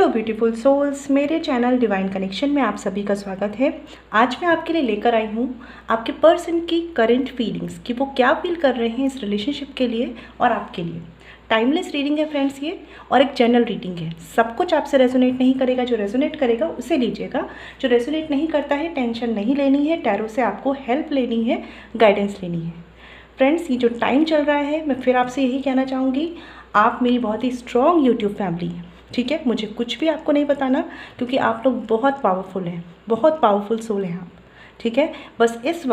Beautiful souls, मेरे channel divine connection में आप सभी का स्वागत है। आज मैं आपके लिए लेकर आई हूँ आपके पर्सन की करंट फीलिंग्स कि वो क्या फील कर रहे हैं इस रिलेशनशिप के लिए और आपके लिए। टाइमलेस रीडिंग है फ्रेंड्स ये, और एक जनरल रीडिंग है। सब कुछ आपसे रेजोनेट नहीं करेगा, जो रेजोनेट करेगा उसे लीजिएगा, जो रेजोनेट नहीं करता है टेंशन नहीं लेनी है। टैरो से आपको हेल्प लेनी है, गाइडेंस लेनी है। फ्रेंड्स, ये जो टाइम चल रहा है, मैं फिर आपसे यही कहना चाहूँगी, आप मेरी बहुत ही स्ट्रॉन्ग यूट्यूब फैमिली है, ठीक है। मुझे कुछ भी आपको नहीं बताना, क्योंकि आप लोग बहुत पावरफुल हैं, बहुत पावरफुल सोल हैं आप, ठीक है। बस इस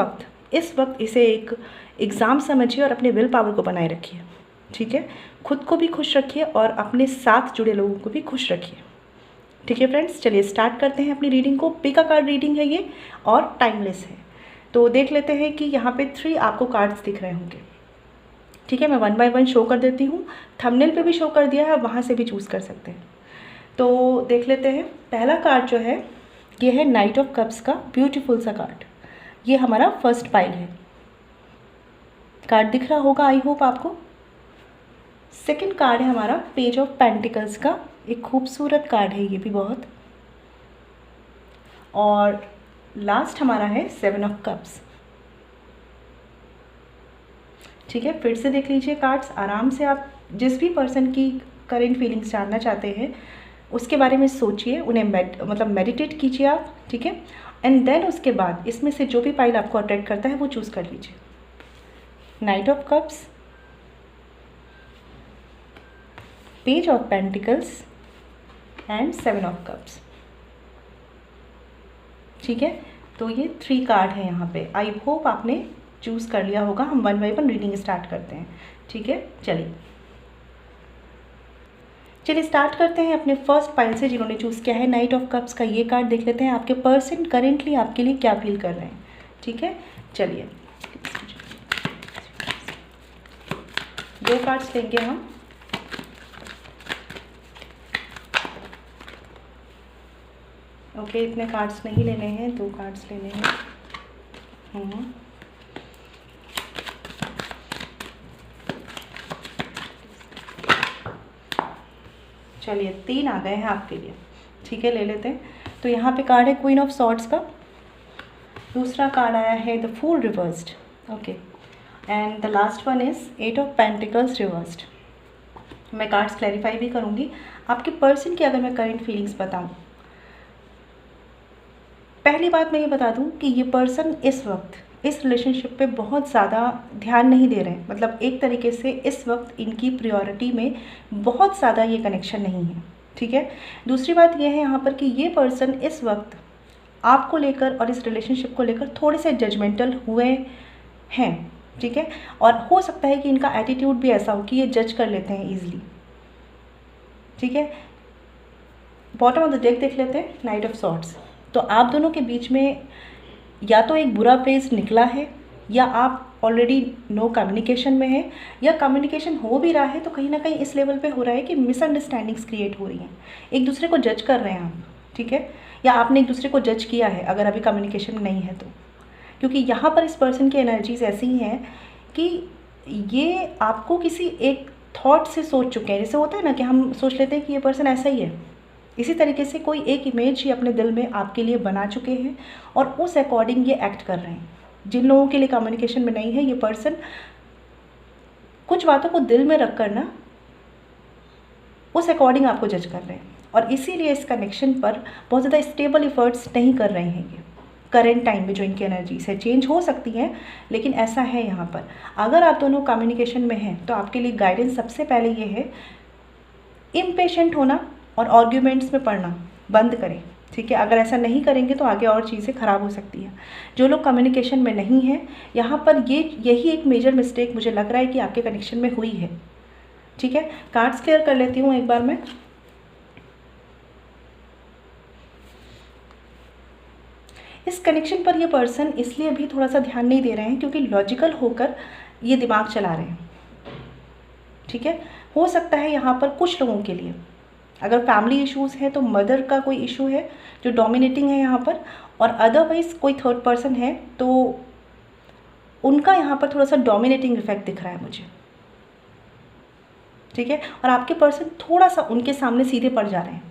वक्त इसे एक एग्ज़ाम समझिए और अपने विल पावर को बनाए रखिए, ठीक है। खुद को भी खुश रखिए और अपने साथ जुड़े लोगों को भी खुश रखिए, ठीक है फ्रेंड्स। चलिए स्टार्ट करते हैं अपनी रीडिंग को। पिक अ कार्ड रीडिंग है ये और टाइमलेस है। तो देख लेते हैं कि यहाँ पे 3 आपको कार्ड्स दिख रहे होंगे, ठीक है। मैं 1 बाय 1 शो कर देती हूँ। थंबनेल पे भी शो कर दिया है, वहाँ से भी चूज़ कर सकते हैं। तो देख लेते हैं। पहला कार्ड जो है ये है नाइट ऑफ कप्स का ब्यूटीफुल सा कार्ड। ये हमारा फर्स्ट पाइल है। कार्ड दिख रहा होगा आई होप आपको। सेकंड कार्ड है हमारा पेज ऑफ पेंटिकल्स का। एक खूबसूरत कार्ड है ये भी बहुत। और लास्ट हमारा है 7 ऑफ कप्स, ठीक है। फिर से देख लीजिए कार्ड्स आराम से। आप जिस भी पर्सन की करेंट फीलिंग्स जानना चाहते हैं उसके बारे में सोचिए, उन्हें मेडिटेट कीजिए आप, ठीक है। एंड देन उसके बाद इसमें से जो भी पाइल आपको अट्रैक्ट करता है वो चूज़ कर लीजिए। Night of cups, page of pentacles and 7 of cups, ठीक है। तो ये 3 कार्ड है यहाँ पे। आई होप आपने चूज़ कर लिया होगा। हम 1 बाय 1 रीडिंग स्टार्ट करते हैं, ठीक है। चलिए स्टार्ट करते हैं अपने फर्स्ट पाइल से, जिन्होंने चूज़ किया है नाइट ऑफ कप्स का ये कार्ड। देख लेते हैं आपके पर्सन करेंटली आपके लिए क्या फील कर रहे हैं, ठीक है। चलिए 2 कार्ड्स लेंगे हम। ओके, इतने कार्ड्स नहीं लेने हैं, 2 कार्ड्स लेने हैं। चलिए 3 आ गए हैं आपके लिए, ठीक है। ले लेते हैं। तो यहाँ पे कार्ड है क्वीन ऑफ सॉर्ड्स का। दूसरा कार्ड आया है the fool reversed, okay. And the last one is 8 of pentacles reversed. मैं कार्ड्स क्लैरिफाई भी करूँगी। आपके पर्सन की अगर मैं करंट फीलिंग्स बताऊँ, पहली बात मैं ये बता दूँ कि ये पर्सन इस वक्त इस रिलेशनशिप पे बहुत ज़्यादा ध्यान नहीं दे रहे हैं। मतलब एक तरीके से इस वक्त इनकी प्रायोरिटी में बहुत ज़्यादा ये कनेक्शन नहीं है, ठीक है। दूसरी बात ये है यहाँ पर कि ये पर्सन इस वक्त आपको लेकर और इस रिलेशनशिप को लेकर थोड़े से जजमेंटल हुए हैं, ठीक है। और हो सकता है कि इनका एटीट्यूड भी ऐसा हो कि ये जज कर लेते हैं ईजिली, ठीक है। बॉटम ऑफ द डेक देख लेते हैं, नाइट ऑफ सॉर्ड्स। तो आप दोनों के बीच में या तो एक बुरा फेज निकला है, या आप ऑलरेडी नो कम्युनिकेशन में है, या कम्युनिकेशन हो भी रहा है तो कहीं ना कहीं इस लेवल पे हो रहा है कि मिसअंडरस्टैंडिंग्स क्रिएट हो रही हैं। एक दूसरे को जज कर रहे हैं आप, ठीक है। या आपने एक दूसरे को जज किया है अगर अभी कम्युनिकेशन नहीं है तो। क्योंकि यहाँ पर इस पर्सन की एनर्जीज ऐसी हैं कि ये आपको किसी एक थॉट से सोच चुके हैं। जैसे होता है ना कि हम सोच लेते हैं कि ये पर्सन ऐसा ही है, इसी तरीके से कोई एक इमेज ही अपने दिल में आपके लिए बना चुके हैं और उस अकॉर्डिंग ये एक्ट कर रहे हैं। जिन लोगों के लिए कम्युनिकेशन में नहीं है, ये पर्सन कुछ बातों को दिल में रख कर ना उस अकॉर्डिंग आपको जज कर रहे हैं, और इसीलिए इस कनेक्शन पर बहुत ज़्यादा स्टेबल इफ़र्ट्स नहीं कर रहे हैं। ये करेंट टाइम में जो इनकी एनर्जीज है चेंज हो सकती हैं, लेकिन ऐसा है यहाँ पर। अगर आप दोनों कम्युनिकेशन में हैं तो आपके लिए गाइडेंस सबसे पहले ये है, इम्पेशेंट होना और आर्ग्यूमेंट्स में पढ़ना बंद करें, ठीक है। अगर ऐसा नहीं करेंगे तो आगे और चीज़ें ख़राब हो सकती हैं। जो लोग कम्युनिकेशन में नहीं हैं, यहाँ पर यही एक मेजर मिस्टेक मुझे लग रहा है कि आपके कनेक्शन में हुई है, ठीक है। कार्ड्स क्लियर कर लेती हूँ एक बार मैं। इस कनेक्शन पर ये पर्सन इसलिए भी थोड़ा सा ध्यान नहीं दे रहे हैं क्योंकि लॉजिकल होकर ये दिमाग चला रहे हैं, ठीक है। हो सकता है यहाँ पर कुछ लोगों के लिए अगर फैमिली इश्यूज़ है तो मदर का कोई इशू है जो डोमिनेटिंग है यहाँ पर, और अदरवाइज़ कोई थर्ड पर्सन है तो उनका यहाँ पर थोड़ा सा डोमिनेटिंग इफेक्ट दिख रहा है मुझे, ठीक है। और आपके पर्सन थोड़ा सा उनके सामने सीधे पड़ जा रहे हैं,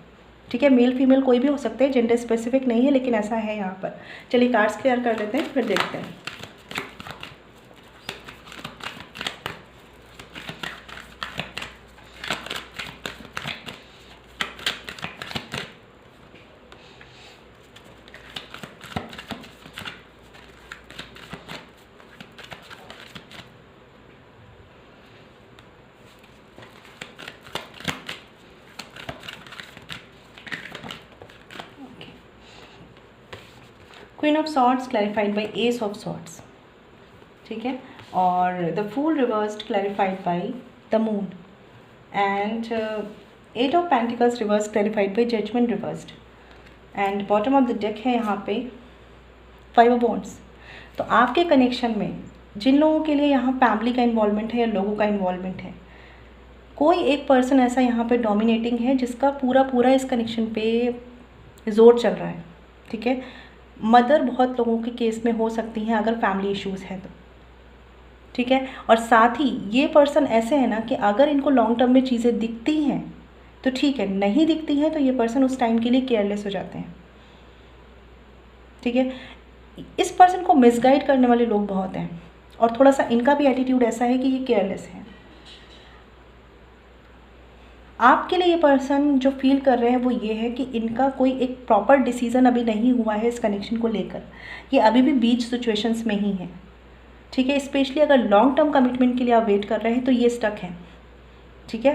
ठीक है, मेल फीमेल कोई भी हो सकते हैं, जेंडर स्पेसिफिक नहीं है, लेकिन ऐसा है यहाँ पर। चलिए कार्ड्स क्लियर कर लेते हैं, फिर देखते हैं। Queen of swords clarified by ace of swords, ठीक है, और the fool reversed clarified by the moon, and eight of pentacles reverse clarified by judgement reversed, and bottom of the deck है यहाँ पे 5 ऑफ वॉन्ड्स। तो आपके connection में जिन लोगों के लिए यहाँ फैमिली का इन्वॉल्वमेंट है या लोगों का इन्वॉल्वमेंट है, कोई एक पर्सन ऐसा यहाँ पे डोमिनेटिंग है जिसका पूरा इस कनेक्शन पे जोर चल रहा है, ठीक है। मदर बहुत लोगों के केस में हो सकती हैं अगर फैमिली इश्यूज़ है तो, ठीक है। और साथ ही ये पर्सन ऐसे है ना कि अगर इनको लॉन्ग टर्म में चीज़ें दिखती हैं तो ठीक है, नहीं दिखती हैं तो ये पर्सन उस टाइम के लिए केयरलेस हो जाते हैं, ठीक है। इस पर्सन को मिसगाइड करने वाले लोग बहुत हैं और थोड़ा सा इनका भी एटीट्यूड ऐसा है कि ये केयरलेस है। आपके लिए ये पर्सन जो फील कर रहे हैं वो ये है कि इनका कोई एक प्रॉपर डिसीज़न अभी नहीं हुआ है इस कनेक्शन को लेकर, ये अभी भी बीच सिचुएशंस में ही है, ठीक है। स्पेशली अगर लॉन्ग टर्म कमिटमेंट के लिए आप वेट कर रहे हैं तो ये स्टक है, ठीक है,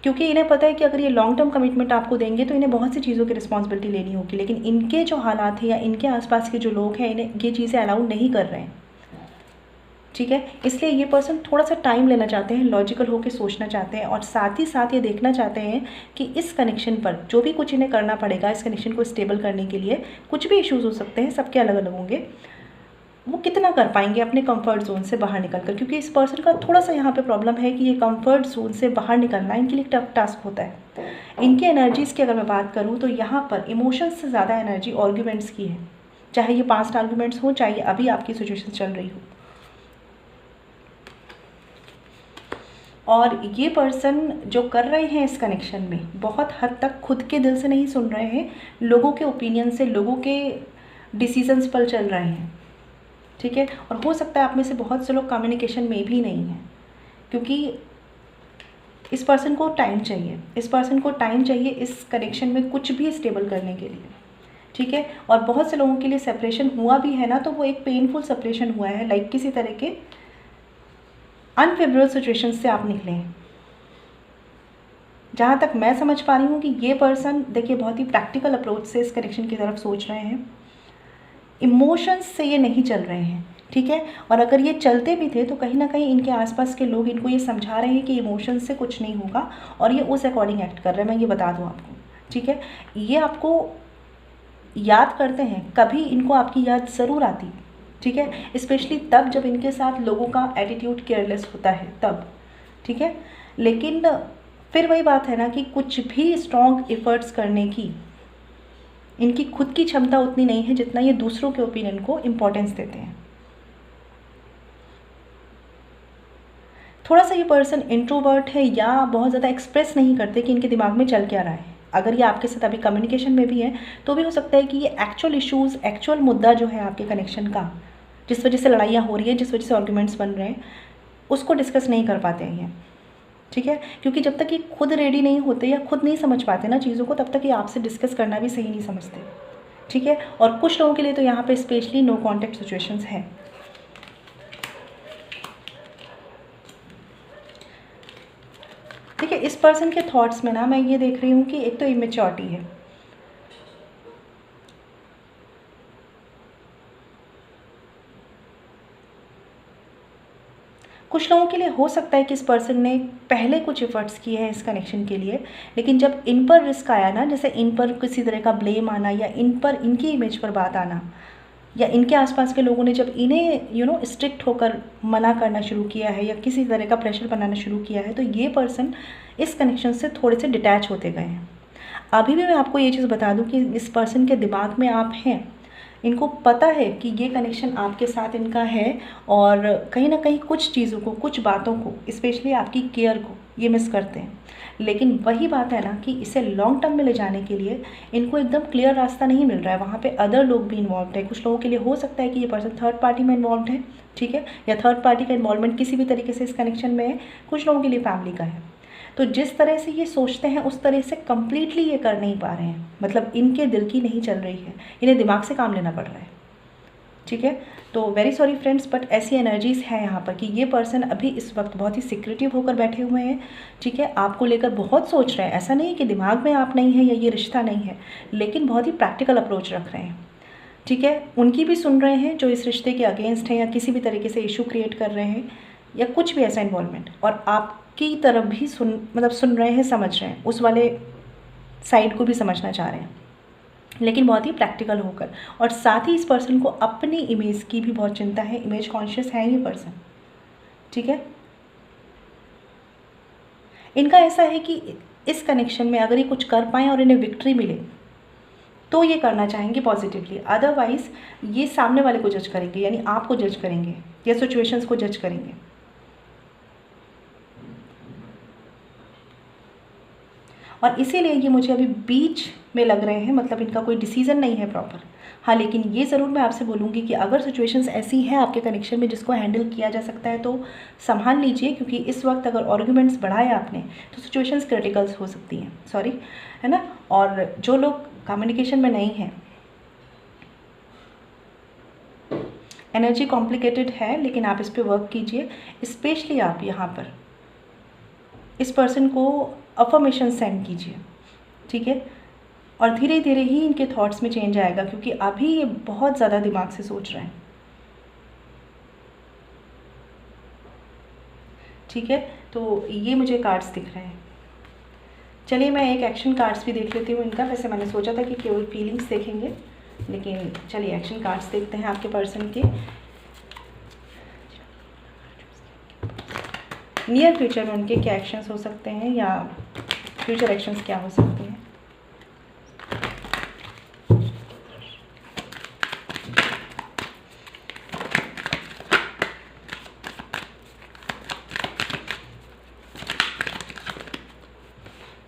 क्योंकि इन्हें पता है कि अगर ये लॉन्ग टर्म कमिटमेंट आपको देंगे तो इन्हें बहुत सी चीज़ों की रिस्पॉन्सिबिलिटी लेनी होगी, लेकिन इनके जो हालात हैं या इनके आसपास के जो लोग हैं इन्हें ये चीज़ें अलाउ नहीं कर रहे हैं, ठीक है। इसलिए ये पर्सन थोड़ा सा टाइम लेना चाहते हैं, लॉजिकल होकर सोचना चाहते हैं और साथ ही साथ ये देखना चाहते हैं कि इस कनेक्शन पर जो भी कुछ इन्हें करना पड़ेगा इस कनेक्शन को स्टेबल करने के लिए, कुछ भी इश्यूज़ हो सकते हैं, सबके अलग अलग होंगे, वो कितना कर पाएंगे अपने कंफर्ट जोन से बाहर निकलकर, क्योंकि इस पर्सन का थोड़ा सा यहाँ पे प्रॉब्लम है कि ये कंफर्ट जोन से बाहर निकलना इनके लिए टफ टास्क होता है। इनकी एनर्जीज़ की अगर मैं बात करूँ तो यहाँ पर इमोशंस से ज़्यादा एनर्जी आर्ग्यूमेंट्स की है, चाहे ये पास्ट आर्ग्यूमेंट्स हो, चाहे अभी आपकी सिचुएशन चल रही हो। और ये पर्सन जो कर रहे हैं इस कनेक्शन में बहुत हद तक खुद के दिल से नहीं सुन रहे हैं, लोगों के ओपिनियन से, लोगों के डिसीजंस पर चल रहे हैं, ठीक है। और हो सकता है आप में से बहुत से लोग कम्युनिकेशन में भी नहीं हैं, क्योंकि इस पर्सन को टाइम चाहिए, इस पर्सन को टाइम चाहिए इस कनेक्शन में कुछ भी स्टेबल करने के लिए, ठीक है। और बहुत से लोगों के लिए सेपरेशन हुआ भी है ना तो वो एक पेनफुल सेपरेशन हुआ है, लाइक किसी तरह के अनफेवरेबल सिचुएशन से आप निकले हैं। जहाँ तक मैं समझ पा रही हूँ कि ये पर्सन देखिए बहुत ही प्रैक्टिकल अप्रोच से इस कनेक्शन की तरफ सोच रहे हैं, इमोशंस से ये नहीं चल रहे हैं, ठीक है। और अगर ये चलते भी थे तो कहीं ना कहीं इनके आसपास के लोग इनको ये समझा रहे हैं कि इमोशंस से कुछ नहीं होगा और ये उस अकॉर्डिंग एक्ट कर रहे हैं, मैं ये बता दूँ आपको, ठीक है। ये आपको याद करते हैं, कभी इनको आपकी याद ज़रूर आती, ठीक है, स्पेशली तब जब इनके साथ लोगों का एटीट्यूड केयरलेस होता है तब, ठीक है। लेकिन फिर वही बात है ना कि कुछ भी स्ट्रॉन्ग एफर्ट्स करने की इनकी खुद की क्षमता उतनी नहीं है जितना ये दूसरों के ओपिनियन को इम्पोर्टेंस देते हैं। थोड़ा सा ये पर्सन इंट्रोवर्ट है या बहुत ज़्यादा एक्सप्रेस नहीं करते कि इनके दिमाग में चल क्या रहा है। अगर ये आपके साथ अभी कम्युनिकेशन में भी है तो भी हो सकता है कि ये एक्चुअल इश्यूज़, एक्चुअल मुद्दा जो है आपके कनेक्शन का, जिस वजह से लड़ाइयाँ हो रही है, जिस वजह से आर्ग्यूमेंट्स बन रहे हैं, उसको डिस्कस नहीं कर पाते हैं ये, ठीक है। क्योंकि जब तक ये खुद रेडी नहीं होते या खुद नहीं समझ पाते ना चीज़ों को, तब तक ये आपसे डिस्कस करना भी सही नहीं समझते, ठीक है। और कुछ लोगों के लिए तो यहाँ पे स्पेशली नो कॉन्टैक्ट सिचुएशंस है। ठीक है, इस पर्सन के थॉट्स में ना मैं ये देख रही हूँ कि एक तो इमेच्योरिटी है, कुछ लोगों के लिए हो सकता है कि इस पर्सन ने पहले कुछ एफर्ट्स किए हैं इस कनेक्शन के लिए, लेकिन जब इन पर रिस्क आया ना, जैसे इन पर किसी तरह का ब्लेम आना या इन पर इनकी इमेज पर बात आना या इनके आसपास के लोगों ने जब इन्हें स्ट्रिक्ट होकर मना करना शुरू किया है या किसी तरह का प्रेशर बनाना शुरू किया है, तो ये पर्सन इस कनेक्शन से थोड़े से डिटैच होते गए हैं। अभी भी मैं आपको ये चीज़ बता दूं कि इस पर्सन के दिमाग में आप हैं, इनको पता है कि ये कनेक्शन आपके साथ इनका है, और कहीं ना कहीं कुछ चीज़ों को, कुछ बातों को, स्पेशली आपकी केयर को ये मिस करते हैं। लेकिन वही बात है ना कि इसे लॉन्ग टर्म में ले जाने के लिए इनको एकदम क्लियर रास्ता नहीं मिल रहा है। वहाँ पे अदर लोग भी इन्वॉल्व है। कुछ लोगों के लिए हो सकता है कि ये पर्सन थर्ड पार्टी में इन्वॉल्व है, ठीक है, या थर्ड पार्टी का इन्वॉल्वमेंट किसी भी तरीके से इस कनेक्शन में है। कुछ लोगों के लिए फैमिली का है। तो जिस तरह से ये सोचते हैं उस तरह से कम्प्लीटली ये कर नहीं पा रहे हैं, मतलब इनके दिल की नहीं चल रही है, इन्हें दिमाग से काम लेना पड़ रहा है, ठीक है। तो वेरी सॉरी फ्रेंड्स, बट ऐसी एनर्जीज़ हैं यहाँ पर कि ये पर्सन अभी इस वक्त बहुत ही सिक्रेटिव होकर बैठे हुए हैं, ठीक है। आपको लेकर बहुत सोच रहे हैं। ऐसा नहीं है कि दिमाग में आप नहीं है या ये रिश्ता नहीं है, लेकिन बहुत ही प्रैक्टिकल अप्रोच रख रहे हैं, ठीक है। उनकी भी सुन रहे हैं जो इस रिश्ते के अगेंस्ट हैं या किसी भी तरीके से इशू क्रिएट कर रहे हैं या कुछ भी ऐसा इन्वॉल्वमेंट, और आपकी तरफ भी सुन रहे हैं, समझ रहे हैं, उस वाले साइड को भी समझना चाह रहे हैं, लेकिन बहुत ही प्रैक्टिकल होकर। और साथ ही इस पर्सन को अपनी इमेज की भी बहुत चिंता है, इमेज कॉन्शियस है ये पर्सन, ठीक है। इनका ऐसा है कि इस कनेक्शन में अगर ये कुछ कर पाएँ और इन्हें विक्ट्री मिले तो ये करना चाहेंगे पॉजिटिवली, अदरवाइज ये सामने वाले को जज करेंगे, यानी आपको जज करेंगे या सिचुएशंस को जज करेंगे। और इसीलिए ये मुझे अभी बीच में लग रहे हैं, मतलब इनका कोई डिसीज़न नहीं है प्रॉपर। हाँ, लेकिन ये ज़रूर मैं आपसे बोलूँगी कि अगर सिचुएशंस ऐसी हैं आपके कनेक्शन में जिसको हैंडल किया जा सकता है तो संभाल लीजिए, क्योंकि इस वक्त अगर आर्ग्यूमेंट्स बढ़ाए आपने तो सिचुएशंस क्रिटिकल्स हो सकती हैं, सॉरी, है ना। और जो लोग कम्युनिकेशन में नहीं हैं, एनर्जी कॉम्प्लिकेटेड है, लेकिन आप इस पर वर्क कीजिए। स्पेशली आप यहाँ पर इस पर्सन को अफर्मेशन सेंड कीजिए, ठीक है। और धीरे धीरे ही इनके थॉट्स में चेंज आएगा, क्योंकि अभी ये बहुत ज़्यादा दिमाग से सोच रहे हैं, ठीक है। तो ये मुझे कार्ड्स दिख रहे हैं। चलिए मैं एक एक्शन कार्ड्स भी देख लेती हूँ इनका। वैसे मैंने सोचा था कि केवल फीलिंग्स देखेंगे, लेकिन चलिए एक्शन कार्ड्स देखते हैं आपके पर्सन के नियर फ्यूचर में उनके क्या एक्शंस हो सकते हैं या फ्यूचर एक्शंस क्या हो सकते हैं।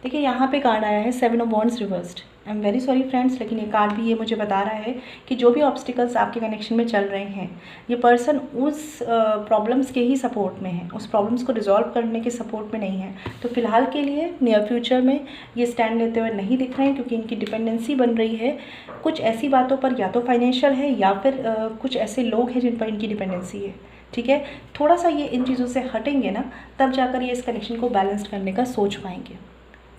देखिए यहाँ पे कार्ड आया है 7 of wands reversed. I am very sorry friends, लेकिन ये कार्ड भी ये मुझे बता रहा है कि जो भी ऑब्स्टिकल्स आपके कनेक्शन में चल रहे हैं, ये पर्सन उस प्रॉब्लम्स के ही सपोर्ट में है, उस प्रॉब्लम्स को रिजॉल्व करने के सपोर्ट में नहीं है। तो फिलहाल के लिए नियर फ्यूचर में ये स्टैंड लेते हुए नहीं दिख रहे हैं, क्योंकि इनकी डिपेंडेंसी बन रही है कुछ ऐसी बातों पर, या तो फाइनेंशियल है या फिर कुछ ऐसे लोग हैं जिन पर इनकी डिपेंडेंसी है, ठीक है। थोड़ा सा ये इन चीज़ों से हटेंगे ना, तब जाकर ये इस कनेक्शन को बैलेंस करने का सोच पाएंगे,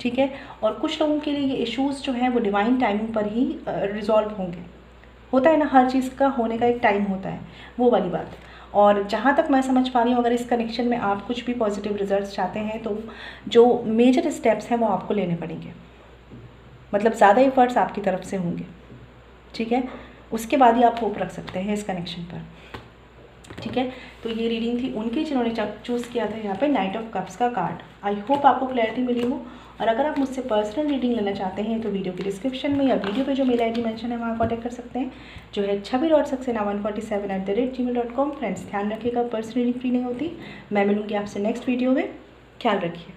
ठीक है। और कुछ लोगों के लिए ये इश्यूज़ जो हैं वो डिवाइन टाइमिंग पर ही रिजॉल्व होंगे। होता है ना, हर चीज़ का होने का एक टाइम होता है, वो वाली बात। और जहाँ तक मैं समझ पा रही हूँ, अगर इस कनेक्शन में आप कुछ भी पॉजिटिव रिजल्ट्स चाहते हैं तो जो मेजर स्टेप्स हैं वो आपको लेने पड़ेंगे, मतलब ज़्यादा एफर्ट्स आपकी तरफ से होंगे, ठीक है। उसके बाद ही आप होप रख सकते हैं इस कनेक्शन पर, ठीक है। तो ये रीडिंग थी उनकी जिन्होंने चूज़ किया था यहाँ पे नाइट ऑफ कप्स का कार्ड। आई होप आपको क्लैरिटी मिली हो। और अगर आप मुझसे पर्सनल रीडिंग लेना चाहते हैं तो वीडियो के डिस्क्रिप्शन में या वीडियो पे जो मेल आईडी मेंशन है वहाँ कॉन्टैक्ट कर सकते हैं, जो है chhabi.saxena147@gmail.com। फ्रेंड्स ध्यान रखिएगा, पर्सनल रीडिंग फ्री नहीं होती। मैं मिलूँगी आपसे नेक्स्ट वीडियो में, ख्याल रखिए।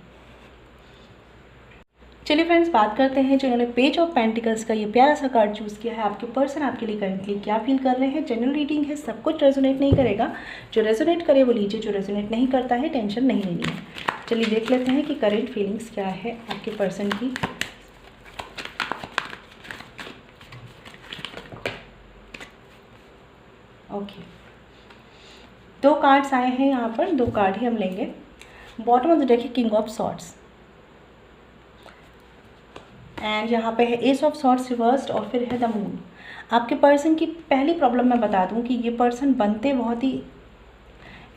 चलिए फ्रेंड्स, बात करते हैं जिन्होंने पेज ऑफ पेंटिकल्स का ये प्यारा सा कार्ड चूज़ किया है, आपके पर्सन आपके लिए करेंटली क्या फील कर रहे हैं। जनरल रीडिंग है, सब कुछ रेजोनेट नहीं करेगा, जो रेजोनेट करे वो लीजिए, जो रेजोनेट नहीं करता है टेंशन नहीं लेनी है। चलिए देख लेते हैं कि करेंट फीलिंग्स क्या है आपके पर्सन की। ओके, 2 कार्ड्स आए हैं यहाँ पर, 2 कार्ड ही हम लेंगे। बॉटम ऑफ द डेक है किंग ऑफ सॉर्ड्स, एंड यहाँ पे है एस ऑफ सॉर्ड्स रिवर्स्ड, और फिर है द मून। आपके पर्सन की पहली प्रॉब्लम मैं बता दूँ कि ये पर्सन बनते बहुत ही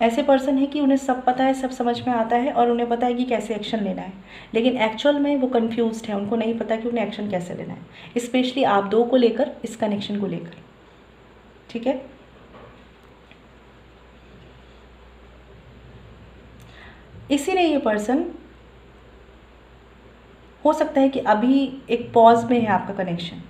ऐसे पर्सन है कि उन्हें सब पता है, सब समझ में आता है और उन्हें पता है कि कैसे एक्शन लेना है, लेकिन एक्चुअल में वो कंफ्यूज्ड है, उनको नहीं पता कि उन्हें एक्शन कैसे लेना है, स्पेशली आप 2 को लेकर, इस कनेक्शन को लेकर, ठीक है। इसीलिए ये पर्सन हो सकता है कि अभी एक पॉज में है आपका कनेक्शन,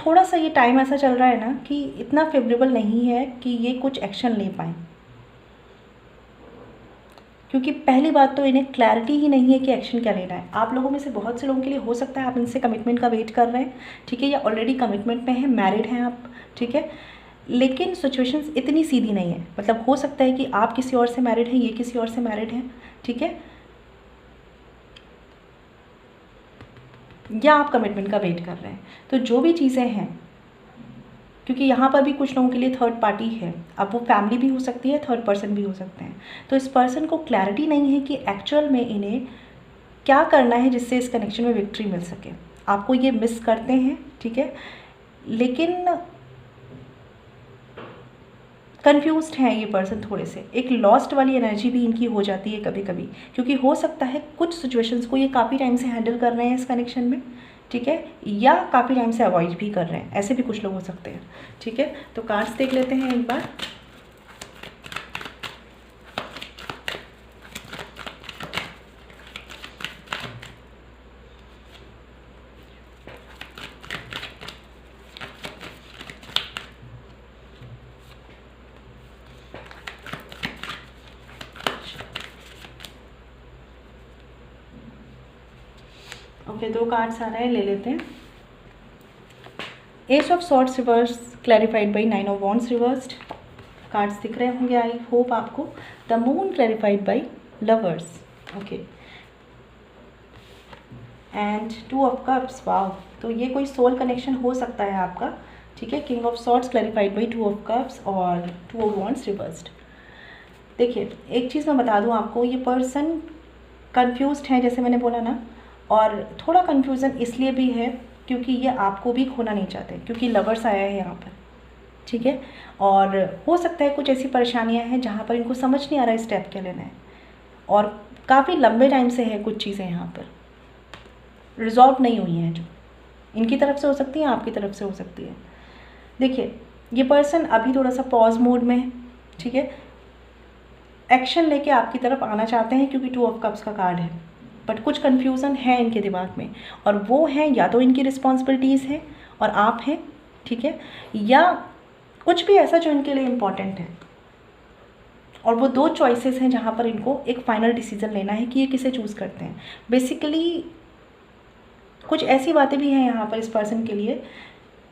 थोड़ा सा ये टाइम ऐसा चल रहा है ना कि इतना फेवरेबल नहीं है कि ये कुछ एक्शन ले पाएँ, क्योंकि पहली बात तो इन्हें क्लैरिटी ही नहीं है कि एक्शन क्या लेना है। आप लोगों में से बहुत से लोगों के लिए हो सकता है आप इनसे कमिटमेंट का वेट कर रहे हैं, ठीक है, या ऑलरेडी कमिटमेंट में हैं, मैरिड हैं आप, ठीक है, लेकिन सिचुएशंस इतनी सीधी नहीं है। मतलब हो सकता है कि आप किसी और से मैरिड हैं, ये किसी और से मैरिड हैं, ठीक है, या आप कमिटमेंट का वेट कर रहे हैं। तो जो भी चीज़ें हैं, क्योंकि यहाँ पर भी कुछ लोगों के लिए थर्ड पार्टी है, अब वो फैमिली भी हो सकती है, थर्ड पर्सन भी हो सकते हैं, तो इस पर्सन को क्लैरिटी नहीं है कि एक्चुअल में इन्हें क्या करना है जिससे इस कनेक्शन में विक्ट्री मिल सके। आपको ये मिस करते हैं, ठीक है, लेकिन कन्फ्यूज्ड हैं ये पर्सन थोड़े से, एक लॉस्ट वाली एनर्जी भी इनकी हो जाती है कभी कभी, क्योंकि हो सकता है कुछ सिचुएशंस को ये काफ़ी टाइम से हैंडल कर रहे हैं इस कनेक्शन में, ठीक है, या काफ़ी टाइम से अवॉइड भी कर रहे हैं, ऐसे भी कुछ लोग हो सकते हैं, ठीक है। तो कार्ड्स देख लेते हैं एक बार। ओके, 2 कार्ड्स आ रहे हैं, ले लेते हैं। S of swords reverse clarified by 9 of wands reversed. Cards दिख रहे होंगे आई होप आपको। The moon clarified by lovers, okay, and 2 of cups. Wow, तो ये कोई सोल कनेक्शन हो सकता है आपका, ठीक है। King of swords clarified by 2 of cups और 2 ऑफ वॉन्ड्स रिवर्स्ड। देखिए, एक चीज़ मैं बता दूं आपको, ये पर्सन कंफ्यूज्ड है जैसे मैंने बोला ना, और थोड़ा कन्फ्यूज़न इसलिए भी है क्योंकि ये आपको भी खोना नहीं चाहते, क्योंकि लवर्स आया है यहाँ पर, ठीक है, और हो सकता है कुछ ऐसी परेशानियाँ हैं जहाँ पर इनको समझ नहीं आ रहा है स्टेप क्या लेना है, और काफ़ी लंबे टाइम से है कुछ चीज़ें यहाँ पर रिजॉल्व नहीं हुई हैं, जो इनकी तरफ से हो सकती हैं, आपकी तरफ से हो सकती है। देखिए, ये पर्सन अभी थोड़ा सा पॉज मोड में है, ठीक है, एक्शन लेके आपकी तरफ आना चाहते हैं क्योंकि 2 ऑफ कप्स का कार्ड है, बट कुछ कन्फ्यूज़न है इनके दिमाग में, और वो है या तो इनकी रिस्पॉन्सिबिलिटीज़ हैं और आप हैं, ठीक है, या कुछ भी ऐसा जो इनके लिए इम्पॉर्टेंट है, और वो 2 चॉइसेस हैं जहाँ पर इनको एक फाइनल डिसीजन लेना है कि ये किसे चूज़ करते हैं। बेसिकली कुछ ऐसी बातें भी हैं यहाँ पर इस पर्सन के लिए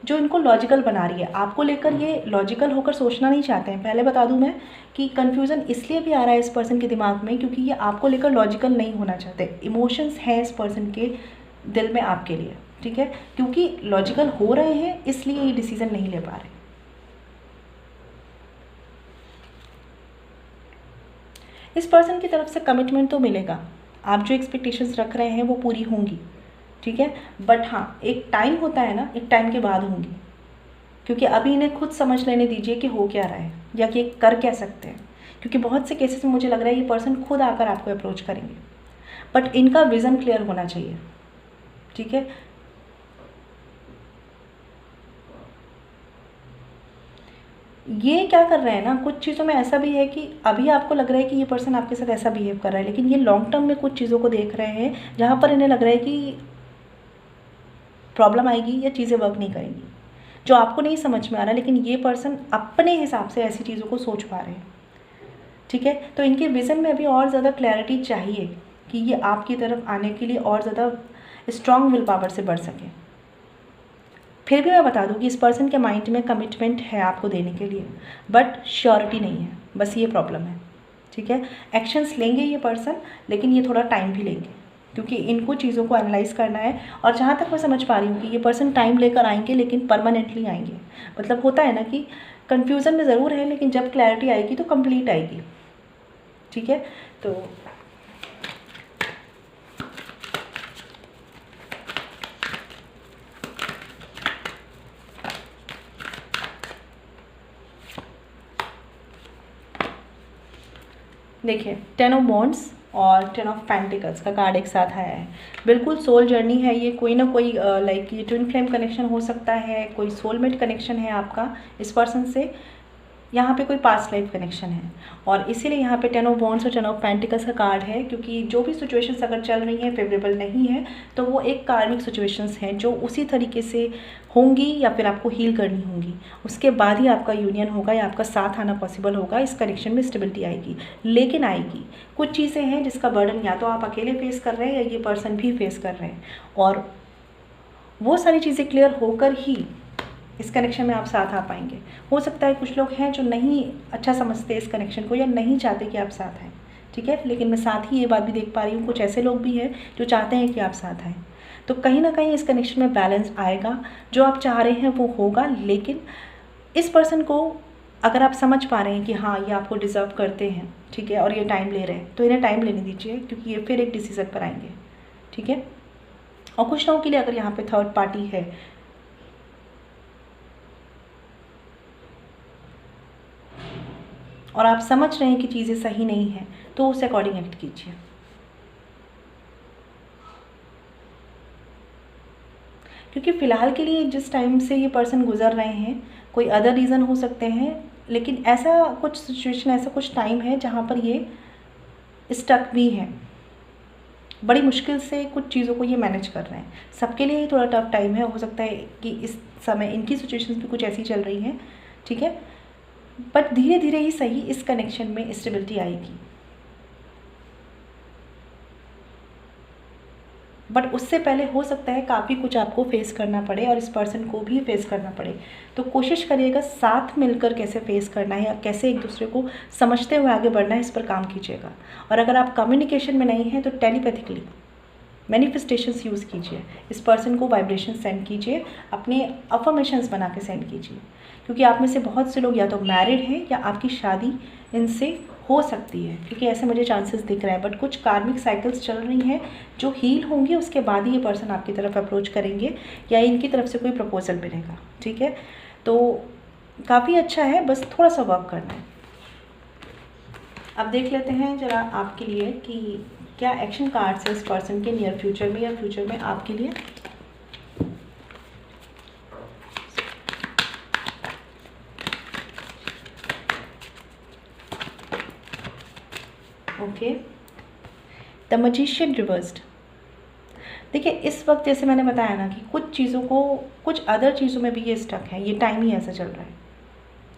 जो इनको लॉजिकल बना रही है, आपको लेकर ये लॉजिकल होकर सोचना नहीं चाहते हैं। पहले बता दूं मैं कि कन्फ्यूज़न इसलिए भी आ रहा है इस पर्सन के दिमाग में क्योंकि ये आपको लेकर लॉजिकल नहीं होना चाहते। इमोशंस हैं इस पर्सन के दिल में आपके लिए, ठीक है, क्योंकि लॉजिकल हो रहे हैं इसलिए ये डिसीज़न नहीं ले पा रहे। इस पर्सन की तरफ से कमिटमेंट तो मिलेगा, आप जो एक्सपेक्टेशंस रख रहे हैं वो पूरी होंगी, ठीक है, बट हाँ, एक टाइम होता है ना, एक टाइम के बाद होंगी, क्योंकि अभी इन्हें खुद समझ लेने दीजिए कि हो क्या रहा है या कि कर क्या सकते हैं, क्योंकि बहुत से केसेस में मुझे लग रहा है ये पर्सन खुद आकर आपको अप्रोच करेंगे, बट इनका विज़न क्लियर होना चाहिए, ठीक है। ये क्या कर रहे हैं ना, कुछ चीज़ों में ऐसा भी है कि अभी आपको लग रहा है कि ये पर्सन आपके साथ ऐसा बिहेव कर रहा है, लेकिन ये लॉन्ग टर्म में कुछ चीज़ों को देख रहे हैं जहाँ पर इन्हें लग रहा है कि प्रॉब्लम आएगी या चीज़ें वर्क नहीं करेंगी, जो आपको नहीं समझ में आ रहा, लेकिन ये पर्सन अपने हिसाब से ऐसी चीज़ों को सोच पा रहे हैं, ठीक है। तो इनके विज़न में अभी और ज़्यादा क्लैरिटी चाहिए कि ये आपकी तरफ आने के लिए और ज़्यादा स्ट्रॉन्ग विल पावर से बढ़ सकें। फिर भी मैं बता दूं कि इस पर्सन के माइंड में कमिटमेंट है आपको देने के लिए, बट श्योरिटी नहीं है, बस ये प्रॉब्लम है, ठीक है। एक्शंस लेंगे ये पर्सन, लेकिन ये थोड़ा टाइम भी लेंगे क्योंकि इनको चीज़ों को एनालाइज करना है, और जहाँ तक मैं समझ पा रही हूँ कि ये पर्सन टाइम लेकर आएंगे लेकिन परमानेंटली आएंगे। मतलब होता है ना कि कन्फ्यूज़न में ज़रूर है, लेकिन जब क्लैरिटी आएगी तो कंप्लीट आएगी, ठीक है। तो देखिए, 10 ऑफ वॉन्ड्स और 10 ऑफ पेंटिकल्स का कार्ड एक साथ आया है। बिल्कुल सोल जर्नी है ये, कोई ना कोई लाइक ये ट्विन फ्लेम कनेक्शन हो सकता है, कोई सोलमेट कनेक्शन है आपका इस पर्सन से, यहाँ पे कोई पास्ट लाइफ कनेक्शन है, और इसीलिए यहाँ पे 10 ऑफ वॉन्ड्स और 10 ऑफ पेंटिकल्स का कार्ड है, क्योंकि जो भी सिचुएशंस अगर चल रही हैं फेवरेबल नहीं है तो वो एक कार्मिक सिचुएशंस हैं जो उसी तरीके से होंगी या फिर आपको हील करनी होंगी, उसके बाद ही आपका यूनियन होगा या आपका साथ आना पॉसिबल होगा, इस कनेक्शन में स्टेबिलिटी आएगी। लेकिन आएगी, कुछ चीज़ें हैं जिसका बर्डन या तो आप अकेले फेस कर रहे हैं या ये पर्सन भी फेस कर रहे हैं, और वो सारी चीज़ें क्लियर होकर ही इस कनेक्शन में आप साथ आ पाएंगे। हो सकता है कुछ लोग हैं जो नहीं अच्छा समझते इस कनेक्शन को या नहीं चाहते कि आप साथ आएँ, ठीक है, लेकिन मैं साथ ही ये बात भी देख पा रही हूँ कुछ ऐसे लोग भी हैं जो चाहते हैं कि आप साथ आएँ। तो कहीं ना कहीं इस कनेक्शन में बैलेंस आएगा, जो आप चाह रहे हैं वो होगा। लेकिन इस पर्सन को अगर आप समझ पा रहे हैं कि हाँ ये आपको डिज़र्व करते हैं, ठीक है, और ये टाइम ले रहे हैं, तो इन्हें टाइम लेने दीजिए, क्योंकि ये फिर एक डिसीज़न पर आएंगे, ठीक है। और कुछ लोगों के लिए अगर यहाँ पे थर्ड पार्टी है, और आप समझ रहे हैं कि चीज़ें सही नहीं हैं, तो उस अकॉर्डिंग एक्ट कीजिए। क्योंकि फ़िलहाल के लिए जिस टाइम से ये पर्सन गुजर रहे हैं, कोई अदर रीज़न हो सकते हैं, लेकिन ऐसा कुछ सिचुएशन, ऐसा कुछ टाइम है जहाँ पर ये स्टक भी हैं, बड़ी मुश्किल से कुछ चीज़ों को ये मैनेज कर रहे हैं। सबके लिए थोड़ा टफ टाइम है, हो सकता है कि इस समय इनकी सिचुएशंस भी कुछ ऐसी चल रही हैं, ठीक है, बट धीरे धीरे ही सही इस कनेक्शन में स्टेबिलिटी आएगी। बट उससे पहले हो सकता है काफ़ी कुछ आपको फेस करना पड़े और इस पर्सन को भी फेस करना पड़े। तो कोशिश करिएगा साथ मिलकर कैसे फेस करना है या कैसे एक दूसरे को समझते हुए आगे बढ़ना है, इस पर काम कीजिएगा। और अगर आप कम्युनिकेशन में नहीं हैं तो टेलीपैथिकली मैनिफेस्टेशंस यूज़ कीजिए, इस पर्सन को वाइब्रेशन सेंड कीजिए, अपने अफर्मेशंस बना के सेंड कीजिए, क्योंकि आप में से बहुत से लोग या तो मैरिड हैं या आपकी शादी इनसे हो सकती है, क्योंकि ऐसे मुझे चांसेस दिख रहे हैं। बट कुछ कार्मिक साइकिल्स चल रही हैं जो हील होंगी, उसके बाद ही ये पर्सन आपकी तरफ अप्रोच करेंगे या इनकी तरफ से कोई प्रपोजल मिलेगा, ठीक है। तो काफ़ी अच्छा है, बस थोड़ा सा वर्क करना है। अब देख लेते हैं ज़रा आपके लिए कि क्या एक्शन कार्ड्स है इस पर्सन के नियर फ्यूचर में या फ्यूचर में आपके लिए। Okay, the magician reversed. देखिए इस वक्त जैसे मैंने बताया ना कि कुछ चीज़ों को, कुछ अदर चीज़ों में भी ये स्टक है, ये टाइम ही ऐसा चल रहा है,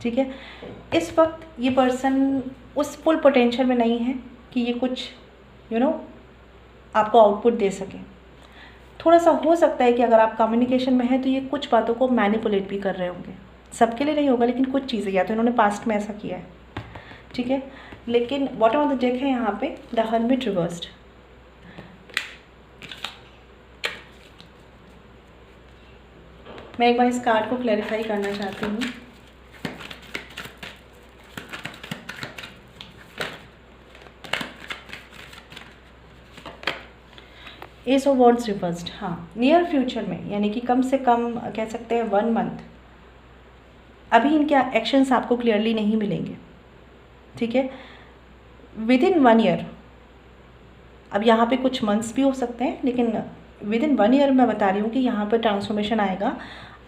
ठीक है। इस वक्त ये पर्सन उस फुल पोटेंशियल में नहीं है कि ये कुछ आपको आउटपुट दे सके। थोड़ा सा हो सकता है कि अगर आप कम्युनिकेशन में हैं तो ये कुछ बातों को मैनिपुलेट भी कर रहे होंगे, सबके लिए नहीं होगा लेकिन कुछ चीज़ें, या तो इन्होंने पास्ट में ऐसा किया है, ठीक है। लेकिन बॉटम ऑफ द डेक है यहाँ पे द हर्मिट रिवर्स्ड। मैं एक बार इस कार्ड को क्लैरिफाई करना चाहती हूँ। एस ऑफ वॉन्ड्स रिवर्स्ड, हाँ, नियर फ्यूचर में, यानी कि कम से कम कह सकते हैं 1 मंथ, अभी इनके एक्शंस आपको क्लियरली नहीं मिलेंगे, ठीक है। विद इन 1 ईयर, अब यहाँ पे कुछ मंथ्स भी हो सकते हैं, लेकिन विद इन 1 ईयर मैं बता रही हूँ कि यहाँ पर ट्रांसफॉर्मेशन आएगा।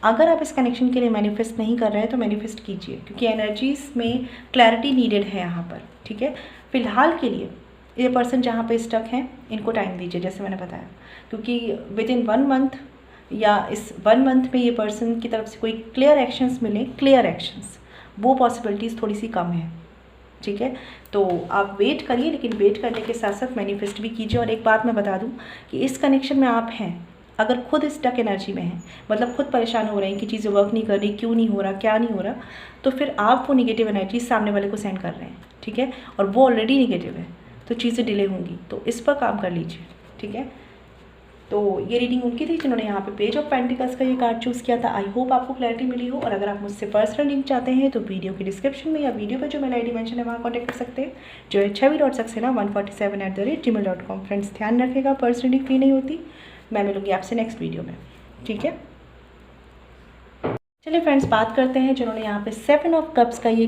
अगर आप इस कनेक्शन के लिए मैनिफेस्ट नहीं कर रहे हैं तो मैनिफेस्ट कीजिए, क्योंकि एनर्जीज में क्लैरिटी नीडेड है यहाँ पर, ठीक है। फिलहाल के लिए ये पर्सन जहाँ पे स्टक हैं इनको टाइम दीजिए, जैसे मैंने बताया, क्योंकि विद इन 1 मंथ या इस 1 मंथ में ये पर्सन की तरफ से कोई क्लियर एक्शंस मिले, क्लियर एक्शंस, वो पॉसिबिलिटीज़ थोड़ी सी कम है, ठीक है। तो आप वेट करिए, लेकिन वेट करने के साथ साथ मैनिफेस्ट भी कीजिए। और एक बात मैं बता दूं कि इस कनेक्शन में आप हैं, अगर खुद स्टक एनर्जी में हैं, मतलब खुद परेशान हो रहे हैं कि चीज़ें वर्क नहीं कर रही, क्यों नहीं हो रहा, क्या नहीं हो रहा, तो फिर आप वो निगेटिव एनर्जी सामने वाले को सेंड कर रहे हैं, ठीक है, और वो ऑलरेडी निगेटिव है, तो चीज़ें डिले होंगी, तो इस पर काम कर लीजिए, ठीक है। तो ये रीडिंग उनकी थी जिन्होंने यहाँ पे पेज ऑफ पेंटिकल्स का ये कार्ड चूज़ किया था। आई होप आपको क्लैरिटी मिली हो, और अगर आप मुझसे पर्सनल लिंक चाहते हैं तो वीडियो के डिस्क्रिप्शन में या वीडियो पे जो मेल ID मेंशन है वहाँ कॉन्टैक्ट कर सकते हैं, जो है chavi.saxena147@gmail.com। फ्रेंड्स ध्यान रखेगा, पर्सनल लिंक फ्री नहीं होती। मैं मिलूँगी आपसे नेक्स्ट वीडियो में, ठीक है। चलिए फ्रेंड्स, बात करते हैं जिन्होंने यहाँ पे 7 ऑफ कप्स का ये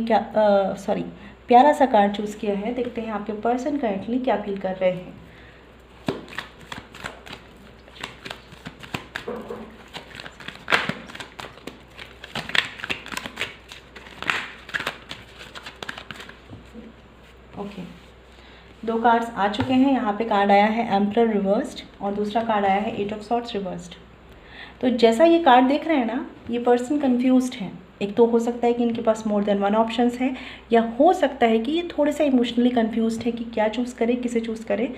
प्यारा सा कार्ड चूज़ किया है। देखते हैं आपके पर्सन करंटली क्या फील कर रहे हैं। ओके, 2 कार्ड्स आ चुके हैं। यहाँ पे कार्ड आया है एम्परर रिवर्स्ड और दूसरा कार्ड आया है 8 ऑफ सॉर्ड्स रिवर्स्ड। तो जैसा ये कार्ड देख रहे हैं ना, ये पर्सन कंफ्यूज्ड है। एक तो हो सकता है कि इनके पास मोर देन वन ऑप्शंस है, या हो सकता है कि ये थोड़े से इमोशनली कंफ्यूज्ड है कि क्या चूज़ करे, किसे चूज़ करे,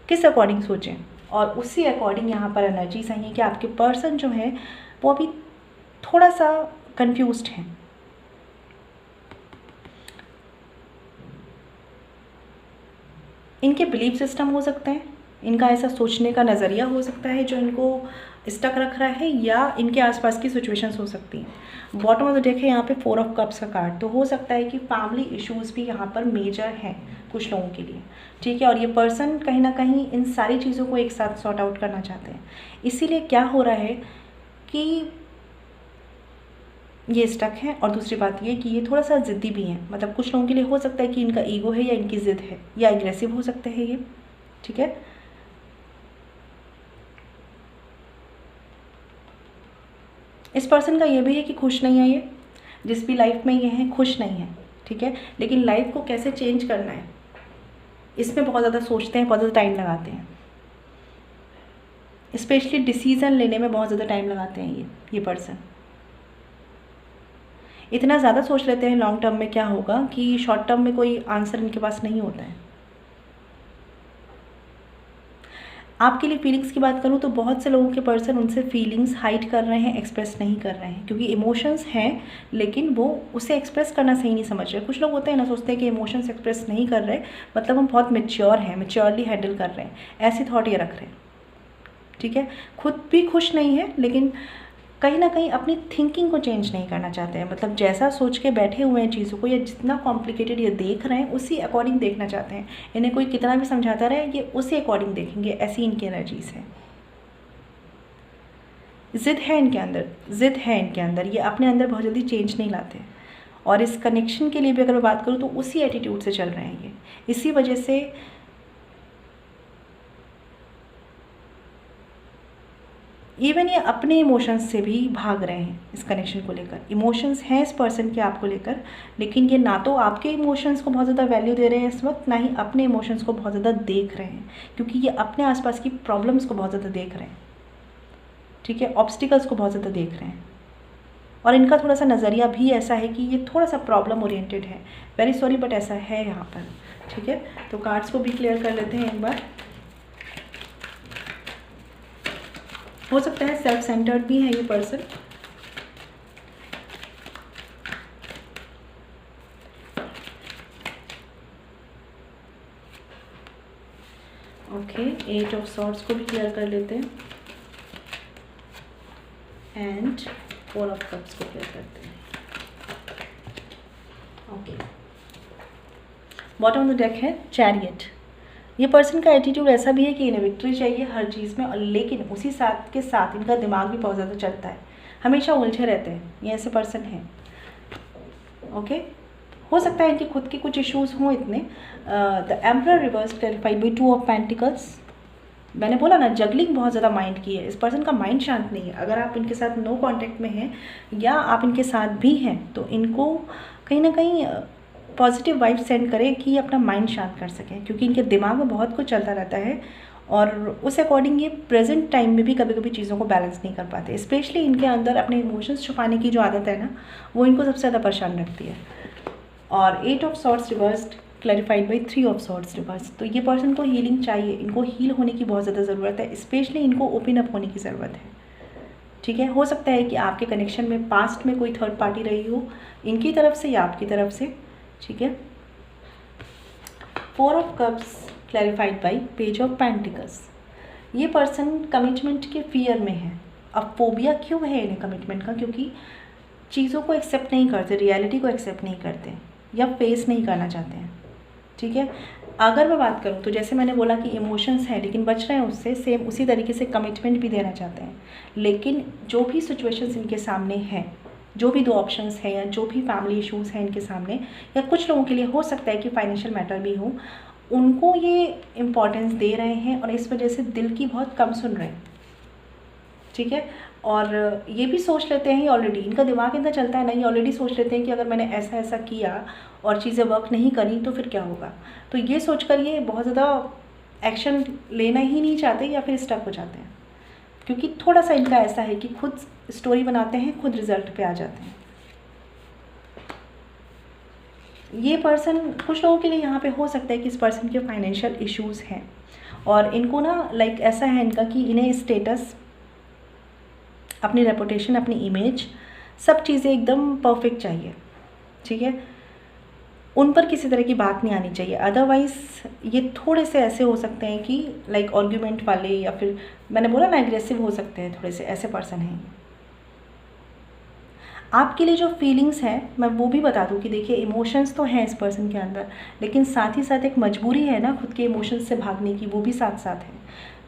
किस अकॉर्डिंग सोचें। और उसी अकॉर्डिंग यहाँ पर एनर्जीज आई है कि आपके पर्सन जो है वो अभी थोड़ा सा कंफ्यूज्ड है। इनके बिलीफ सिस्टम हो सकते हैं, इनका ऐसा सोचने का नज़रिया हो सकता है जो इनको स्टक रख रहा है, या इनके आसपास की सिचुएशंस हो सकती हैं। बॉटम ऑफ द डेक है यहाँ पे 4 ऑफ कप्स का कार्ड, तो हो सकता है कि फैमिली इश्यूज़ भी यहाँ पर मेजर हैं कुछ लोगों के लिए, ठीक है। और ये पर्सन कहीं ना कहीं इन सारी चीज़ों को एक साथ सॉर्ट आउट करना चाहते हैं। इसीलिए क्या हो रहा है कि ये स्टक है, और दूसरी बात ये कि ये थोड़ा सा ज़िद्दी भी हैं। मतलब कुछ लोगों के लिए हो सकता है कि इनका ईगो है या इनकी ज़िद है, या एग्रेसिव हो सकते हैं ये, ठीक है। इस पर्सन का ये भी है कि खुश नहीं है, ये जिस भी लाइफ में ये है खुश नहीं है, ठीक है। लेकिन लाइफ को कैसे चेंज करना है इसमें बहुत ज़्यादा सोचते हैं, बहुत ज़्यादा टाइम लगाते हैं। स्पेशली डिसीज़न लेने में बहुत ज़्यादा टाइम लगाते हैं ये पर्सन। इतना ज़्यादा सोच लेते हैं लॉन्ग टर्म में क्या होगा कि शॉर्ट टर्म में कोई आंसर इनके पास नहीं होता है। आपके लिए फीलिंग्स की बात करूँ तो बहुत से लोगों के पर्सन उनसे फीलिंग्स हाइड कर रहे हैं, एक्सप्रेस नहीं कर रहे हैं, क्योंकि इमोशंस हैं लेकिन वो उसे एक्सप्रेस करना सही नहीं समझ रहे। कुछ लोग होते हैं ना, सोचते हैं कि इमोशंस एक्सप्रेस नहीं कर रहे मतलब हम बहुत मैच्योर हैं, मैच्योरली हैंडल कर रहे हैं, ऐसी थॉट ये रख रहे हैं, ठीक है। खुद भी खुश नहीं है लेकिन कहीं ना कहीं अपनी थिंकिंग को चेंज नहीं करना चाहते हैं। मतलब जैसा सोच के बैठे हुए हैं चीज़ों को, या जितना कॉम्प्लिकेटेड ये देख रहे हैं उसी अकॉर्डिंग देखना चाहते हैं। इन्हें कोई कितना भी समझाता रहे ये उसी अकॉर्डिंग देखेंगे, ऐसी इनकी एनर्जीज है। ज़िद है इनके अंदर, ज़िद है इनके अंदर, ये अपने अंदर बहुत जल्दी चेंज नहीं लाते। और इस कनेक्शन के लिए भी अगर मैं बात करूँ तो उसी एटीट्यूड से चल रहे हैं ये। इसी वजह से इवन ये अपने इमोशंस से भी भाग रहे हैं इस कनेक्शन को लेकर। इमोशंस हैं इस पर्सन के आपको लेकर, लेकिन ये ना तो आपके इमोशंस को बहुत ज़्यादा वैल्यू दे रहे हैं इस वक्त, ना ही अपने इमोशंस को बहुत ज़्यादा देख रहे हैं, क्योंकि ये अपने आसपास की प्रॉब्लम्स को बहुत ज़्यादा देख रहे हैं, ठीक है। ऑब्स्टिकल्स को बहुत ज़्यादा देख रहे हैं। और इनका थोड़ा सा नज़रिया भी ऐसा है कि ये थोड़ा सा प्रॉब्लम ओरिएंटेड है। वेरी सॉरी बट ऐसा है यहाँ पर, ठीक है। तो कार्ड्स को भी क्लियर कर लेते हैं एक बार। हो सकता है सेल्फ सेंटर्ड भी है ये पर्सन। ओके, 8 ऑफ सॉर्ड्स को भी क्लियर कर लेते हैं एंड 4 ऑफ कप्स को क्लियर करते हैं। Okay, bottom of the deck है चैरियट। ये पर्सन का एटीट्यूड ऐसा भी है कि इन्हें विक्ट्री चाहिए हर चीज़ में, और लेकिन उसी साथ के साथ इनका दिमाग भी बहुत ज़्यादा चलता है, हमेशा उलझे रहते हैं, ये ऐसे पर्सन हैं। ओके, हो सकता है इनके खुद के कुछ इश्यूज़ हों इतने। The emperor reverse clarified by 2 of pentacles. मैंने बोला ना, जगलिंग बहुत ज़्यादा माइंड की है, इस पर्सन का माइंड शांत नहीं है। अगर आप इनके साथ नो कॉन्टैक्ट में हैं या आप इनके साथ भी हैं तो इनको कहीं ना कहीं पॉजिटिव वाइब सेंड करें कि अपना माइंड शांत कर सकें, क्योंकि इनके दिमाग में बहुत कुछ चलता रहता है और उस अकॉर्डिंग ये प्रेजेंट टाइम में भी कभी कभी चीज़ों को बैलेंस नहीं कर पाते। स्पेशली इनके अंदर अपने इमोशंस छुपाने की जो आदत है ना, वो इनको सबसे ज़्यादा परेशान रखती है। और 8 of swords reversed clarified by 3 of swords reverse. तो ये पर्सन को हीलिंग चाहिए, इनको हील होने की बहुत ज़्यादा ज़रूरत है। स्पेशली इनको ओपन अप होने की ज़रूरत है, ठीक है। हो सकता है कि आपके कनेक्शन में पास्ट में कोई थर्ड पार्टी रही हो, इनकी तरफ से या आपकी तरफ से, ठीक है। 4 of cups clarified by page of pentacles. ये पर्सन कमिटमेंट के फियर में है। अब फोबिया क्यों है इन्हें कमिटमेंट का? क्योंकि चीज़ों को एक्सेप्ट नहीं करते, रियलिटी को एक्सेप्ट नहीं करते या फेस नहीं करना चाहते हैं, ठीक है। अगर मैं बात करूँ तो जैसे मैंने बोला कि इमोशंस हैं लेकिन बच रहे हैं उससे, सेम उसी तरीके से कमिटमेंट भी देना चाहते हैं। लेकिन जो भी सिचुएशंस इनके सामने हैं, जो भी 2 ऑप्शंस हैं या जो भी फैमिली इश्यूज़ हैं इनके सामने, या कुछ लोगों के लिए हो सकता है कि फाइनेंशियल मैटर भी हो, उनको ये इम्पॉर्टेंस दे रहे हैं और इस वजह से दिल की बहुत कम सुन रहे हैं, ठीक है। और ये भी सोच लेते हैं, ऑलरेडी इनका दिमाग इतना चलता है ना, ये ऑलरेडी सोच लेते हैं कि अगर मैंने ऐसा ऐसा किया और चीज़ें वर्क नहीं करी तो फिर क्या होगा। तो ये सोचकर ये बहुत ज़्यादा एक्शन लेना ही नहीं चाहते या फिर स्टक हो जाते हैं, क्योंकि थोड़ा सा इनका ऐसा है कि खुद स्टोरी बनाते हैं, खुद रिजल्ट पे आ जाते हैं। ये पर्सन, कुछ लोगों के लिए यहाँ पे हो सकता है कि इस पर्सन के फाइनेंशियल इश्यूज़ हैं और इनको ना लाइक ऐसा है इनका कि इन्हें स्टेटस, अपनी रेपुटेशन, अपनी इमेज, सब चीज़ें एकदम परफेक्ट चाहिए, ठीक है। उन पर किसी तरह की बात नहीं आनी चाहिए, अदरवाइज़ ये थोड़े से ऐसे हो सकते हैं कि लाइक आर्ग्यूमेंट वाले, या फिर मैंने बोला ना एग्रेसिव हो सकते हैं, थोड़े से ऐसे पर्सन हैं। आपके लिए जो फीलिंग्स हैं मैं वो भी बता दूं कि देखिए इमोशंस तो हैं इस पर्सन के अंदर, लेकिन साथ ही साथ एक मजबूरी है ना खुद के इमोशंस से भागने की, वो भी साथ साथ है।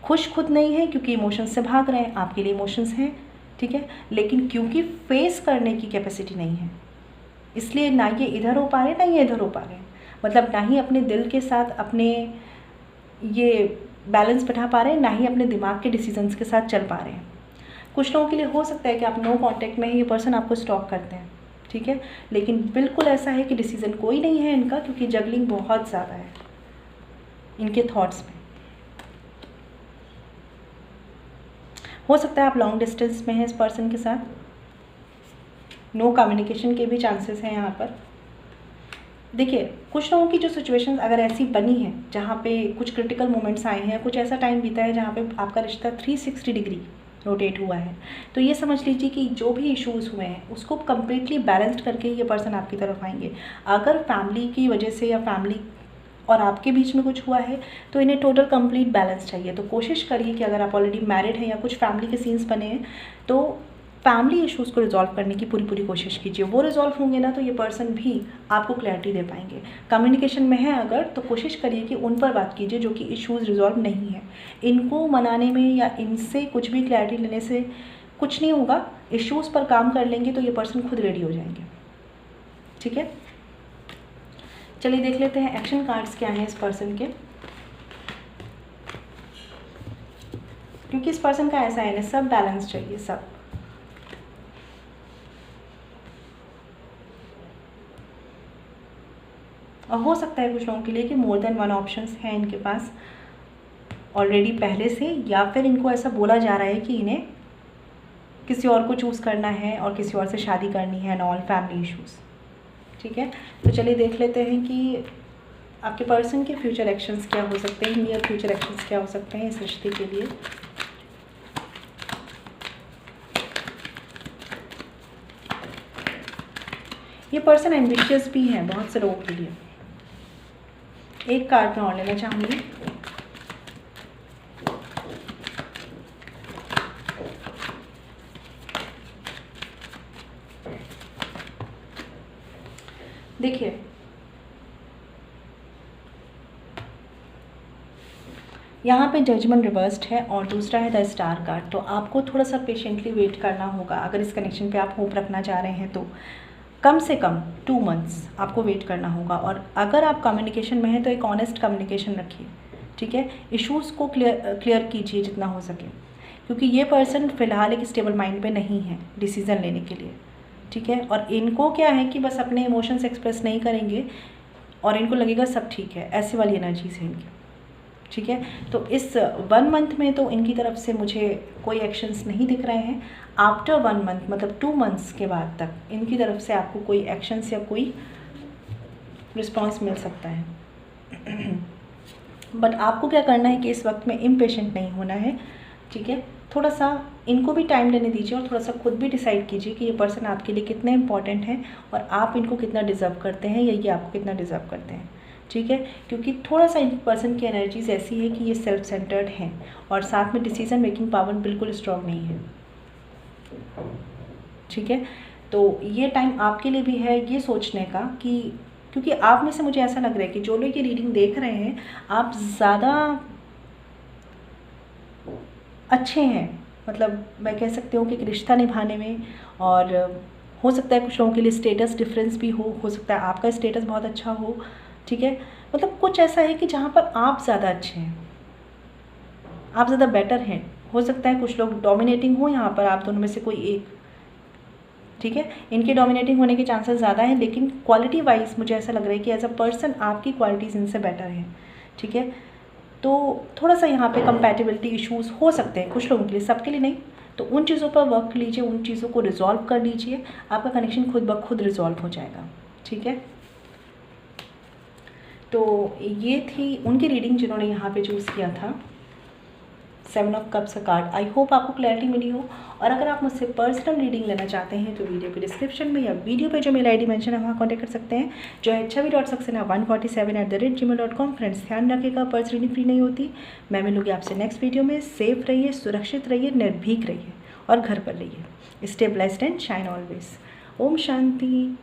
खुश खुद नहीं है क्योंकि इमोशंस से भाग रहे हैं, आपके लिए इमोशंस हैं, ठीक है, लेकिन क्योंकि फेस करने की कैपेसिटी नहीं है, इसलिए ना ये इधर हो पा रहे ना ये इधर हो पा रहे हैं, मतलब ना ही अपने दिल के साथ अपने ये बैलेंस बैठा पा रहे हैं, ना ही अपने दिमाग के डिसीजंस के साथ चल पा रहे हैं। कुछ लोगों के लिए हो सकता है कि आप नो कांटेक्ट में ही ये पर्सन आपको स्टॉक करते हैं, ठीक है, लेकिन बिल्कुल ऐसा है कि डिसीजन कोई नहीं है इनका, क्योंकि जगलिंग बहुत ज़्यादा है इनके थॉट्स में। हो सकता है आप लॉन्ग डिस्टेंस में हैं इस पर्सन के साथ, नो कम्युनिकेशन के भी चांसेस हैं यहाँ पर। देखिए कुछ लोगों की जो सिचुएशंस अगर ऐसी बनी है जहाँ पे कुछ क्रिटिकल मोमेंट्स आए हैं, कुछ ऐसा टाइम बीता है जहाँ पे आपका रिश्ता 360 डिग्री रोटेट हुआ है, तो ये समझ लीजिए कि जो भी इश्यूज़ हुए हैं उसको कम्प्लीटली बैलेंस्ड करके ये पर्सन आपकी तरफ आएंगे। अगर फैमिली की वजह से या फैमिली और आपके बीच में कुछ हुआ है तो इन्हें टोटल कंप्लीट बैलेंस चाहिए। तो कोशिश करिए कि अगर आप ऑलरेडी मैरिड हैं या कुछ फैमिली के सीन्स बने हैं तो फैमिली इश्यूज़ को रिजॉल्व करने की पूरी कोशिश कीजिए। वो रिजॉल्व होंगे ना तो ये पर्सन भी आपको क्लैरिटी दे पाएंगे। कम्युनिकेशन में है अगर तो कोशिश करिए कि उन पर बात कीजिए जो कि इश्यूज़ रिजॉल्व नहीं है। इनको मनाने में या इनसे कुछ भी क्लैरिटी लेने से कुछ नहीं होगा। इश्यूज़ पर काम कर लेंगे तो ये पर्सन खुद रेडी हो जाएंगे, ठीक है। चलिए देख लेते हैं एक्शन कार्ड्स क्या हैं इस पर्सन के, क्योंकि इस पर्सन का ऐसा है ना, सब बैलेंस चाहिए, सब। और हो सकता है कुछ लोगों के लिए कि मोर देन वन ऑप्शंस हैं इनके पास ऑलरेडी पहले से, या फिर इनको ऐसा बोला जा रहा है कि इन्हें किसी और को चूज़ करना है और किसी और से शादी करनी है, ऑल फैमिली इश्यूज़, ठीक है। तो चलिए देख लेते हैं कि आपके पर्सन के फ्यूचर एक्शंस क्या हो सकते हैं, नियर फ्यूचर एक्शंस क्या हो सकते हैं इस रिश्ते के लिए। ये पर्सन एम्बिशियस भी हैं बहुत से लोगों के लिए। एक कार्ड मैं और लेना चाहूँगी। देखिए यहाँ पे जजमेंट रिवर्स्ड है और दूसरा है द स्टार कार्ड। तो आपको थोड़ा सा पेशेंटली वेट करना होगा अगर इस कनेक्शन पे आप होप रखना चाह रहे हैं तो कम से कम 2 मंथ्स आपको वेट करना होगा। और अगर आप कम्युनिकेशन में हैं तो एक ऑनेस्ट कम्युनिकेशन रखिए, ठीक है। इश्यूज़ को क्लियर कीजिए जितना हो सके, क्योंकि ये पर्सन फ़िलहाल एक स्टेबल माइंड पे नहीं है डिसीज़न लेने के लिए, ठीक है। और इनको क्या है कि बस अपने इमोशंस एक्सप्रेस नहीं करेंगे और इनको लगेगा सब ठीक है, ऐसी वाली एनर्जीज है इनकी, ठीक है। तो इस 1 मंथ में तो इनकी तरफ से मुझे कोई एक्शंस नहीं दिख रहे हैं। आफ्टर 1 मंथ मतलब 2 मंथ्स के बाद तक इनकी तरफ से आपको कोई एक्शंस या कोई रिस्पॉन्स मिल सकता है। बट आपको क्या करना है कि इस वक्त में इम्पेशेंट नहीं होना है, ठीक है। थोड़ा सा इनको भी टाइम लेने दीजिए और थोड़ा सा खुद भी डिसाइड कीजिए कि ये पर्सन आपके लिए कितने इंपॉर्टेंट हैं और आप इनको कितना डिज़र्व करते हैं या ये आपको कितना डिज़र्व करते हैं, ठीक है। क्योंकि थोड़ा सा इन पर्सन की एनर्जीज ऐसी है कि ये सेल्फ सेंटर्ड हैं और साथ में डिसीजन मेकिंग पावर बिल्कुल स्ट्रॉन्ग नहीं है, ठीक है। तो ये टाइम आपके लिए भी है ये सोचने का कि, क्योंकि आप में से मुझे ऐसा लग रहा है कि जो लोग ये रीडिंग देख रहे हैं आप ज़्यादा अच्छे हैं, मतलब मैं कह सकती हूँ कि एक रिश्ता निभाने में। और हो सकता है कुछ लोगों के लिए स्टेटस डिफरेंस भी हो सकता है आपका स्टेटस बहुत अच्छा हो, ठीक है। मतलब कुछ ऐसा है कि जहाँ पर आप ज़्यादा अच्छे हैं, आप ज़्यादा बेटर हैं। हो सकता है कुछ लोग डोमिनेटिंग हो यहाँ पर, आप दोनों में से कोई एक, ठीक है, इनके डोमिनेटिंग होने के चांसेस ज़्यादा हैं, लेकिन क्वालिटी वाइज मुझे ऐसा लग रहा है कि एज अ पर्सन आपकी क्वालिटीज़ इनसे बेटर हैं, ठीक है। तो थोड़ा सा यहाँ पे कंपैटिबिलिटी इश्यूज हो सकते हैं कुछ लोगों के लिए, सबके लिए नहीं। तो उन चीज़ों पर वर्क लीजिए, उन चीज़ों को रिजॉल्व कर लीजिए, आपका कनेक्शन खुद ब खुद रिजॉल्व हो जाएगा, ठीक है। तो ये थी उनकी रीडिंग जिन्होंने यहाँ पे चूज़ किया था 7 ऑफ कप्स का कार्ड। आई होप आपको क्लैरिटी मिली हो। और अगर आप मुझसे पर्सनल रीडिंग लेना चाहते हैं तो वीडियो के डिस्क्रिप्शन में या वीडियो पे जो मेल आईडी मेंशन है वहाँ कॉन्टैक्ट कर सकते हैं, जो है chavi.saxena147@gmail.com। फ्रेंड्स ध्यान रखिएगा, पर्स रीडिंग फ्री नहीं होती। मैं मिलूँगी आपसे नेक्स्ट वीडियो में। सेफ रहिए, सुरक्षित रहिए, निर्भीक रहिए और घर पर रहिए। Stay blessed and shine always. ओम शांति।